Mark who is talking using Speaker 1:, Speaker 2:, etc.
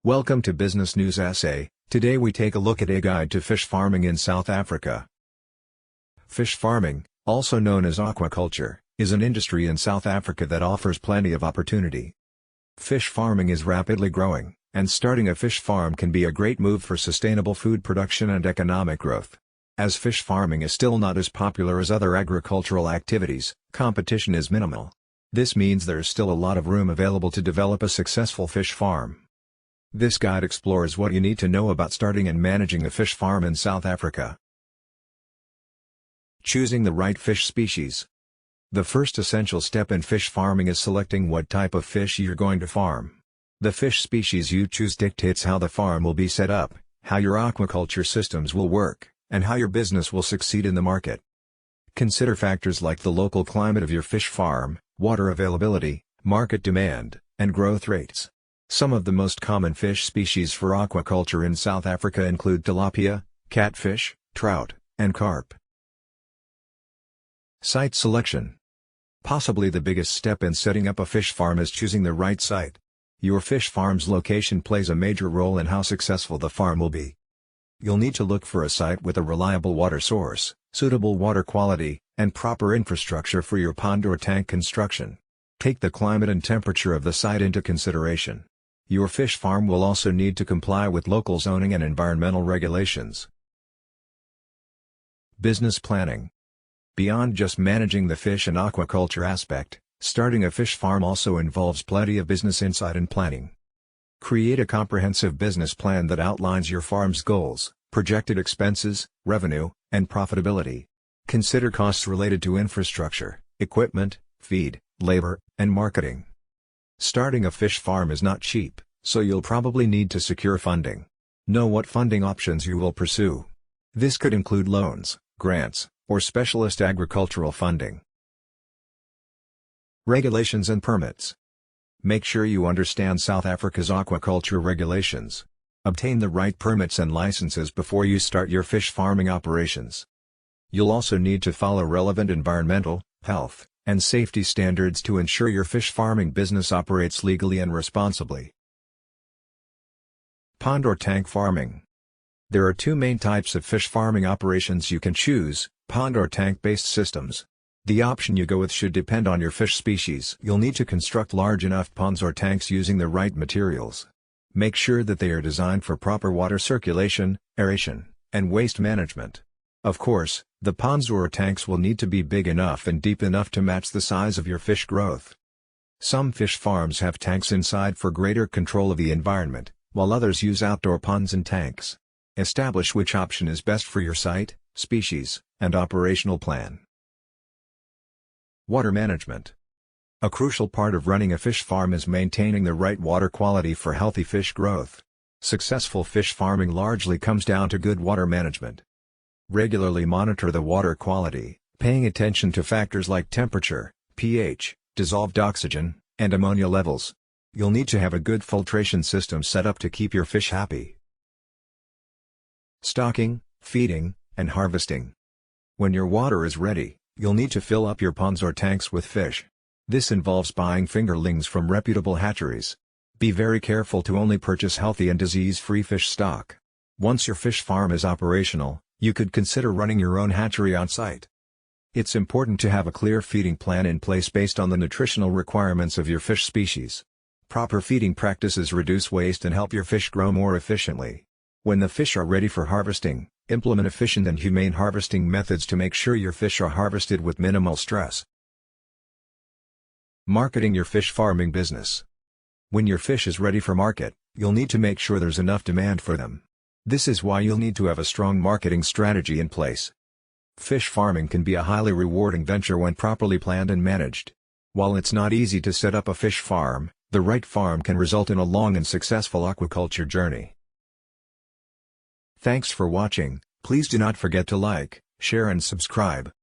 Speaker 1: Welcome to Business News Essay. Today we take a look at a guide to fish farming in South Africa. Fish farming, also known as aquaculture, is an industry in South Africa that offers plenty of opportunity. Fish farming is rapidly growing, and starting a fish farm can be a great move for sustainable food production and economic growth. As fish farming is still not as popular as other agricultural activities, competition is minimal. This means there is still a lot of room available to develop a successful fish farm. This guide explores what you need to know about starting and managing a fish farm in South Africa. Choosing the right fish species. The first essential step in fish farming is selecting what type of fish you're going to farm. The fish species you choose dictates how the farm will be set up, how your aquaculture systems will work, and how your business will succeed in the market. Consider factors like the local climate of your fish farm, water availability, market demand, and growth rates. Some of the most common fish species for aquaculture in South Africa include tilapia, catfish, trout, and carp. Site selection. Possibly the biggest step in setting up a fish farm is choosing the right site. Your fish farm's location plays a major role in how successful the farm will be. You'll need to look for a site with a reliable water source, suitable water quality, and proper infrastructure for your pond or tank construction. Take the climate and temperature of the site into consideration. Your fish farm will also need to comply with local zoning and environmental regulations. Business planning. Beyond just managing the fish and aquaculture aspect, starting a fish farm also involves plenty of business insight and planning. Create a comprehensive business plan that outlines your farm's goals, projected expenses, revenue, and profitability. Consider costs related to infrastructure, equipment, feed, labor, and marketing. Starting a fish farm is not cheap, so you'll probably need to secure funding. Know what funding options you will pursue. This could include loans, grants, or specialist agricultural funding. Regulations and permits. Make sure you understand South Africa's aquaculture regulations. Obtain the right permits and licenses before you start your fish farming operations. You'll also need to follow relevant environmental, health, and safety standards to ensure your fish farming business operates legally and responsibly. Pond or tank farming. There are two main types of fish farming operations you can choose: pond or tank-based systems. The option you go with should depend on your fish species. You'll need to construct large enough ponds or tanks using the right materials. Make sure that they are designed for proper water circulation, aeration, and waste management. Of course, the ponds or tanks will need to be big enough and deep enough to match the size of your fish growth. Some fish farms have tanks inside for greater control of the environment, while others use outdoor ponds and tanks. Establish which option is best for your site, species, and operational plan. Water management. A crucial part of running a fish farm is maintaining the right water quality for healthy fish growth. Successful fish farming largely comes down to good water management. Regularly monitor the water quality, paying attention to factors like temperature, pH, dissolved oxygen, and ammonia levels. You'll need to have a good filtration system set up to keep your fish happy. Stocking, feeding, and harvesting. When your water is ready, you'll need to fill up your ponds or tanks with fish. This involves buying fingerlings from reputable hatcheries. Be very careful to only purchase healthy and disease-free fish stock. Once your fish farm is operational, you could consider running your own hatchery on site. It's important to have a clear feeding plan in place based on the nutritional requirements of your fish species. Proper feeding practices reduce waste and help your fish grow more efficiently. When the fish are ready for harvesting, implement efficient and humane harvesting methods to make sure your fish are harvested with minimal stress. Marketing your fish farming business. When your fish is ready for market, you'll need to make sure there's enough demand for them. This is why you'll need to have a strong marketing strategy in place. Fish farming can be a highly rewarding venture when properly planned and managed. While it's not easy to set up a fish farm, the right farm can result in a long and successful aquaculture journey. Thanks for watching. Please do not forget to like, share and subscribe.